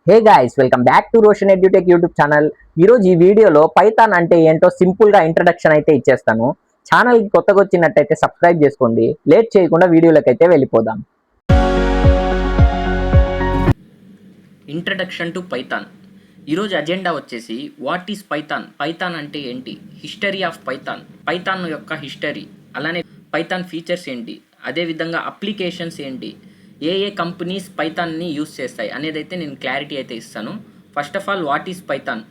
Hey guys, welcome back to Roshan edutech YouTube channel. ఈరోజు ఈ వీడియోలో పైథాన్ అంటే ఏంటో సింపుల్గా ఇంట్రడక్షన్ అయితే ఇచ్చేస్తాను. ఛానల్కి కొత్తగా వచ్చినట్టయితే సబ్స్క్రైబ్ చేసుకోండి. లేట్ చేయకుండా వీడియోలోకి అయితే వెళ్ళిపోదాం. Introduction to Python. ఈరోజు అజెండా వచ్చేసి వాట్ ఈస్ పైథాన్, పైథాన్ అంటే ఏంటి, హిస్టరీ ఆఫ్ పైథాన్, పైథాన్ యొక్క హిస్టరీ, అలానే పైథాన్ ఫీచర్స్ ఏంటి, అదేవిధంగా అప్లికేషన్స్ ఏంటి, ఏ కంపెనీస్ పైథాన్ని యూస్ చేస్తాయి అనేది అయితే నేను క్లారిటీ అయితే ఇస్తాను. First of all, what is Python?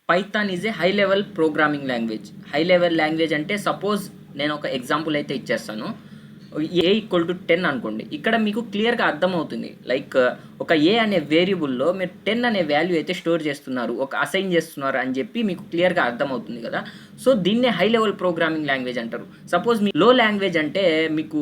Python is a high level programming language. High level language అంటే సపోజ్ నేను ఒక ఎగ్జాంపుల్ అయితే ఇచ్చేస్తాను. A = 10 అనుకోండి. ఇక్కడ మీకు క్లియర్గా అర్థమవుతుంది. లైక్ ఒక ఏ అనే వేరియబుల్లో మీరు 10 అనే వాల్యూ అయితే స్టోర్ చేస్తున్నారు, ఒక అసైన్ చేస్తున్నారు అని చెప్పి మీకు క్లియర్గా అర్థమవుతుంది కదా. సో దీన్నే హై లెవెల్ ప్రోగ్రామింగ్ లాంగ్వేజ్ అంటారు. సపోజ్ మీ లో లాంగ్వేజ్ అంటే మీకు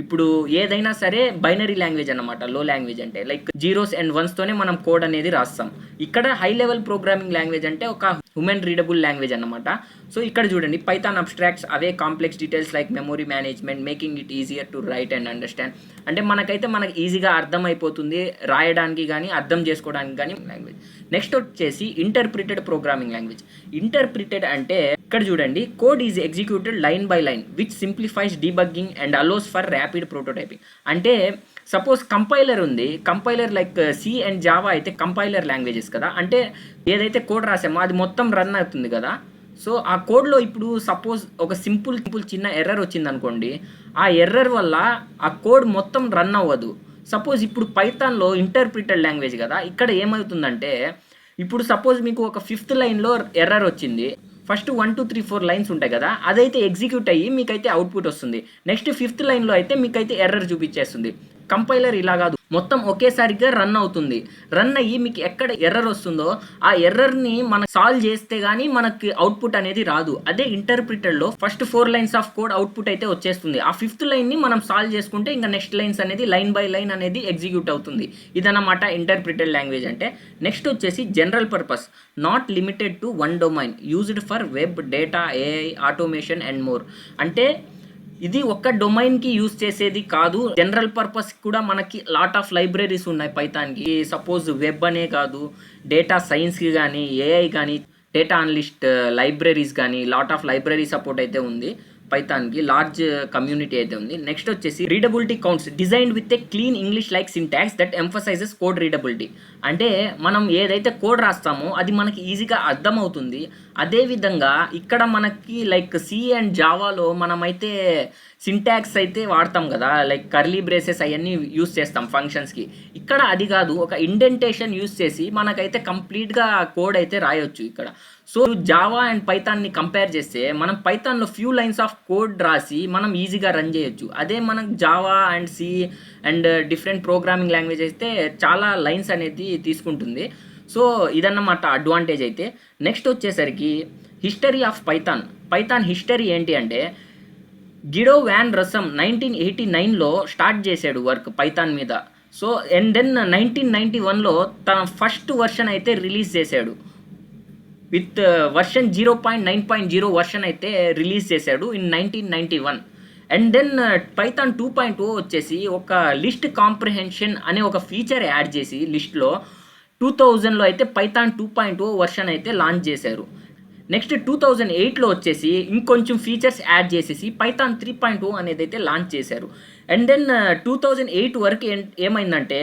ఇప్పుడు ఏదైనా సరే బైనరీ లాంగ్వేజ్ అన్నమాట. లో లాంగ్వేజ్ అంటే లైక్ జీరోస్ అండ్ వన్స్తోనే మనం కోడ్ అనేది రాస్తాం. ఇక్కడ హై లెవెల్ ప్రోగ్రామింగ్ లాంగ్వేజ్ అంటే ఒక హ్యూమన్ రీడబుల్ లాంగ్వేజ్ అన్నమాట. సో ఇక్కడ చూడండి, Python abstracts away complex details like memory management, making it easier to write and understand. అంటే మనకు ఈజీగా అర్థమైపోతుంది రాయడానికి కానీ అర్థం చేసుకోవడానికి కానీ లాంగ్వేజ్. నెక్స్ట్ వచ్చేసి ఇంటర్ప్రిటెడ్ ప్రోగ్రామింగ్ లాంగ్వేజ్. ఇంటర్ప్రిటెడ్ అంటే ఇక్కడ చూడండి, code is executed line by line which simplifies debugging and allows for rapid prototyping. అంటే సపోజ్ కంపైలర్ ఉంది, compiler like C and Java అయితే కంపైలర్ లాంగ్వేజెస్ కదా. అంటే ఏదైతే కోడ్ రాసామో అది మొత్తం రన్ అవుతుంది కదా. సో ఆ కోడ్లో ఇప్పుడు సపోజ్ ఒక సింపుల్ చిన్న ఎర్రర్ వచ్చింది అనుకోండి, ఆ ఎర్రర్ వల్ల ఆ కోడ్ మొత్తం రన్ అవ్వదు. సపోజ్ ఇప్పుడు పైథాన్లో ఇంటర్ప్రిటెడ్ లాంగ్వేజ్ కదా, ఇక్కడ ఏమవుతుందంటే ఇప్పుడు సపోజ్ మీకు ఒక 5th లైన్లో ఎర్రర్ వచ్చింది. ఫస్ట్ 1 2 3 4 లైన్స్ ఉంటాయి కదా, అదైతే ఎగ్జిక్యూట్ అయ్యి మీకైతే అవుట్పుట్ వస్తుంది. నెక్స్ట్ 5th లైన్లో అయితే మీకైతే ఎర్రర్ చూపించేస్తుంది. కంపైలర్ ఇలా కాదు, మొత్తం ఒకేసారిగా రన్ అవుతుంది. రన్ అయ్యి మీకు ఎక్కడ ఎర్రర్ వస్తుందో ఆ ఎర్రర్ని మనం సాల్వ్ చేస్తే కానీ మనకి అవుట్పుట్ అనేది రాదు. అదే ఇంటర్ప్రిటెడ్లో first 4 lines of code output అయితే వచ్చేస్తుంది. ఆ 5th లైన్ని మనం సాల్వ్ చేసుకుంటే ఇంకా నెక్స్ట్ లైన్స్ అనేది లైన్ బై లైన్ అనేది ఎగ్జిక్యూట్ అవుతుంది. ఇదన్నమాట ఇంటర్ప్రిటెడ్ లాంగ్వేజ్ అంటే. నెక్స్ట్ వచ్చేసి general purpose, not limited to one domain, used for web, data, AI, automation and more. అంటే ఇది ఒక్క డొమైన్కి యూజ్ చేసేది కాదు, జనరల్ పర్పస్ కూడా మనకి లాట్ ఆఫ్ లైబ్రరీస్ ఉన్నాయి పైథాన్కి. సపోజ్ వెబ్ అనే కాదు, డేటా సైన్స్కి కానీ, ఏఐ కానీ, డేటా అనలిస్ట్ లైబ్రరీస్ కానీ లాట్ ఆఫ్ లైబ్రరీ సపోర్ట్ అయితే ఉంది పైథాన్కి. లార్జ్ కమ్యూనిటీ అయితే ఉంది. నెక్స్ట్ వచ్చేసి readability counts, designed with a clean English like syntax that emphasises code readability. అంటే మనం ఏదైతే కోడ్ రాస్తామో అది మనకి ఈజీగా అర్థమవుతుంది. అదేవిధంగా ఇక్కడ మనకి లైక్ సి అండ్ జావాలో మనమైతే సింటాక్స్ అయితే వాడతాం కదా, లైక్ కర్లీ బ్రేసెస్ అవన్నీ యూస్ చేస్తాం ఫంక్షన్స్కి. ఇక్కడ అది కాదు, ఒక ఇండెంటేషన్ యూస్ చేసి మనకైతే కంప్లీట్గా కోడ్ అయితే రాయొచ్చు ఇక్కడ. సో జావా అండ్ పైథాన్ని కంపేర్ చేస్తే మనం పైథాన్లో ఫ్యూ లైన్స్ ఆఫ్ కోడ్ రాసి మనం ఈజీగా రన్ చేయొచ్చు. అదే మనం Java and C and different programming language అయితే చాలా లైన్స్ అనేది తీసుకుంటుంది. సో ఇదన్నమాట అడ్వాంటేజ్ అయితే. నెక్స్ట్ వచ్చేసరికి history of Python. Python history ఏంటి అంటే, గిడో వ్యాన్ రసమ్ 1989లో స్టార్ట్ చేశాడు వర్క్ పైథాన్ మీద. సో అండ్ దెన్ 1991లో తన ఫస్ట్ వర్షన్ అయితే రిలీజ్ చేశాడు. విత్ వర్షన్ 0.9.0 వర్షన్ అయితే రిలీజ్ చేశాడు ఇన్ 1991. అండ్ దెన్ పైథాన్ 2.0 వచ్చేసి ఒక లిస్ట్ కాంప్రిహెన్షన్ అనే ఒక ఫీచర్ యాడ్ చేసి లిస్ట్లో 2000లో అయితే పైథాన్ 2.0 వర్షన్ అయితే లాంచ్ చేశారు. నెక్స్ట్ 2008లో వచ్చేసి ఇంకొంచెం ఫీచర్స్ యాడ్ చేసేసి పైథాన్ 3.0 అనేది అయితే లాంచ్ చేశారు. అండ్ దెన్ 2008 వరకు ఏమైందంటే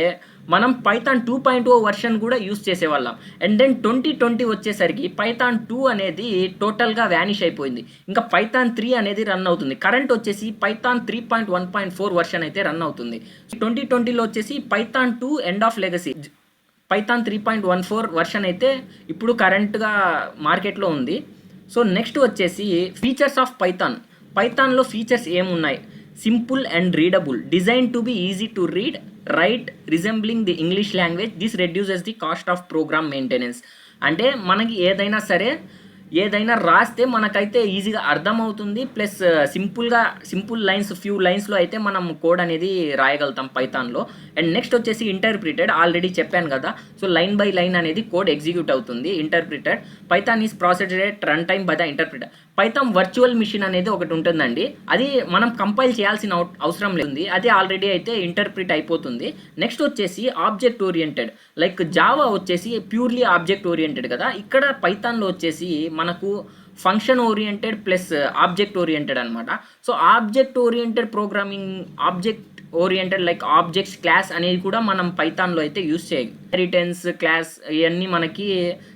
మనం పైథాన్ 2.0 వర్షన్ కూడా యూస్ చేసేవాళ్ళం. అండ్ దెన్ 2020 వచ్చేసరికి పైథాన్ 2 అనేది టోటల్గా వ్యానిష్ అయిపోయింది. ఇంకా పైథాన్ 3 అనేది రన్ అవుతుంది. కరెంట్ వచ్చేసి పైథాన్ 3.1.4 వర్షన్ అయితే రన్ అవుతుంది. 2020లో వచ్చేసి Python 2 end of legacy, Python 3.14 version అయితే ఇప్పుడు కరెంట్గా మార్కెట్లో ఉంది. సో నెక్స్ట్ వచ్చేసి ఫీచర్స్ ఆఫ్ పైథాన్. పైథాన్లో ఫీచర్స్ ఏమున్నాయి? Simple and readable, design to be easy to read, write, resembling the English language, this reduces the cost of program maintenance. అంటే మనకి ఏదైనా రాస్తే మనకైతే ఈజీగా అర్థమవుతుంది. ప్లస్ సింపుల్ లైన్స్ ఫ్యూ లైన్స్లో అయితే మనం కోడ్ అనేది రాయగలుగుతాం పైథాన్లో. అండ్ నెక్స్ట్ వచ్చేసి ఇంటర్ప్రిటెడ్, ఆల్రెడీ చెప్పాను కదా. సో లైన్ బై లైన్ అనేది కోడ్ ఎగ్జిక్యూట్ అవుతుంది. Interpreted Python is processed at run time by the interpreter. Python virtual machine అనేది ఒకటి ఉంటుందండి, అది మనం కంపైల్ చేయాల్సిన అవసరం లేదు, అది ఆల్రెడీ అయితే ఇంటర్ప్రిట్ అయిపోతుంది. నెక్స్ట్ వచ్చేసి ఆబ్జెక్ట్ ఓరియంటెడ్, లైక్ జావా వచ్చేసి ప్యూర్లీ ఆబ్జెక్ట్ ఓరియంటెడ్ కదా, ఇక్కడ పైథాన్లో వచ్చేసి మనకు function oriented plus object oriented అనమాట. So object oriented programming, object oriented like objects class అనేది కూడా మనం పైథాన్లో అయితే యూస్ చేయాలి. ఇన్హెరిటెన్స్ క్లాస్ ఇవన్నీ మనకి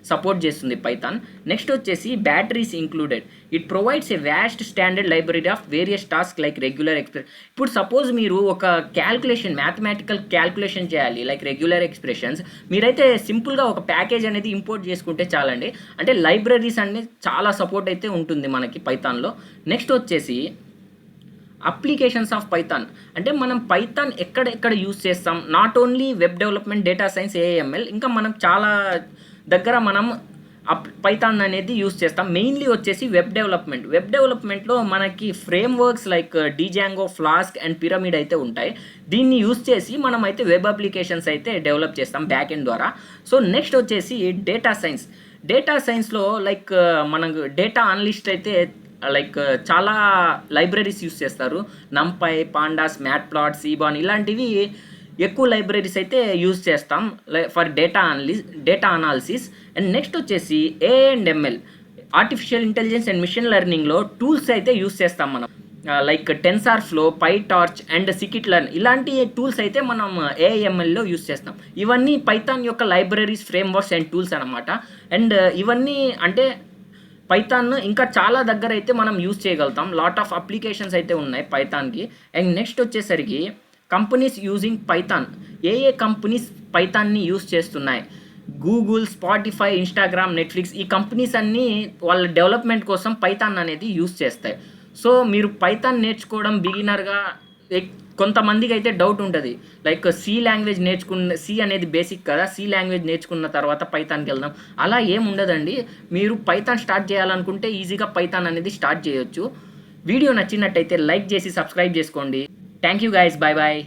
సపోర్ట్ చేస్తుంది పైథాన్. నెక్స్ట్ వచ్చేసి batteries included, it provides A vast standard library of various task like regular expression. ఇప్పుడు సపోజ్ మీరు ఒక క్యాల్కులేషన్, మ్యాథమెటికల్ క్యాల్కులేషన్ చేయాలి లైక్ రెగ్యులర్ ఎక్స్ప్రెషన్స్, మీరైతే సింపుల్గా ఒక ప్యాకేజ్ అనేది ఇంపోర్ట్ చేసుకుంటే చాలండి. అంటే లైబ్రరీస్ అనేది చాలా సపోర్ట్ అయితే ఉంటుంది మనకి పైథాన్లో. నెక్స్ట్ వచ్చేసి అప్లికేషన్స్ ఆఫ్ పైథాన్, అంటే మనం పైథాన్ ఎక్కడ యూస్ చేస్తాం, not only web development, data science, AML, ఇంకా మనం చాలా దగ్గర మనం పైథాన్ అనేది యూస్ చేస్తాం. మెయిన్లీ వచ్చేసి వెబ్ డెవలప్మెంట్లో మనకి frame works like Django, flask and pyramid అయితే ఉంటాయి. దీన్ని యూస్ చేసి మనం అయితే వెబ్ అప్లికేషన్స్ అయితే డెవలప్ చేస్తాం బ్యాక్ ఎండ్ ద్వారా. సో నెక్స్ట్ వచ్చేసి డేటా సైన్స్లో లైక్ మనకు డేటా అనలిస్ట్ అయితే లైక్ చాలా లైబ్రరీస్ యూస్ చేస్తారు. నంపై, పాండాస్, మ్యాట్ప్లాట్, సీబాన్ ఇలాంటివి ఎక్కువ లైబ్రరీస్ అయితే యూస్ చేస్తాం for data analysis. And next వచ్చేసి AML, artificial intelligence and machine లెర్నింగ్లో టూల్స్ అయితే యూస్ చేస్తాం మనం, like TensorFlow, PyTorch and scikit learn, ఇలాంటి టూల్స్ అయితే మనం ఏఎంఎల్లో యూస్ చేస్తాం. ఇవన్నీ పైథాన్ యొక్క లైబ్రరీస్, ఫ్రేమ్వర్క్స్ అండ్ టూల్స్ అనమాట. అండ్ ఇవన్నీ అంటే పైథాన్ ఇంకా చాలా దగ్గర అయితే మనం యూస్ చేయగలుగుతాం. లాట్ ఆఫ్ అప్లికేషన్స్ అయితే ఉన్నాయి పైథాన్కి. అండ్ నెక్స్ట్ వచ్చేసరికి కంపెనీస్ యూజింగ్ పైథాన్, ఏ కంపెనీస్ పైథాన్ని యూస్ చేస్తున్నాయి, గూగుల్, స్పాటిఫై, ఇన్స్టాగ్రామ్, నెట్ఫ్లిక్స్, ఈ కంపెనీస్ అన్నీ వాళ్ళ డెవలప్మెంట్ కోసం పైథాన్ అనేది యూస్ చేస్తాయి. సో మీరు పైథాన్ నేర్చుకోవడం బిగినర్గా కొంతమందికి అయితే డౌట్ ఉంటుంది, లైక్ సి లాంగ్వేజ్ సి అనేది బేసిక్ కదా, సి లాంగ్వేజ్ నేర్చుకున్న తర్వాత పైథాన్కి వెళ్దాం, అలా ఏం ఉండదండి. మీరు పైథాన్ స్టార్ట్ చేయాలనుకుంటే ఈజీగా పైథాన్ అనేది స్టార్ట్ చేయొచ్చు. వీడియో నచ్చినట్టయితే లైక్ చేసి సబ్స్క్రైబ్ చేసుకోండి. Thank you guys, bye bye.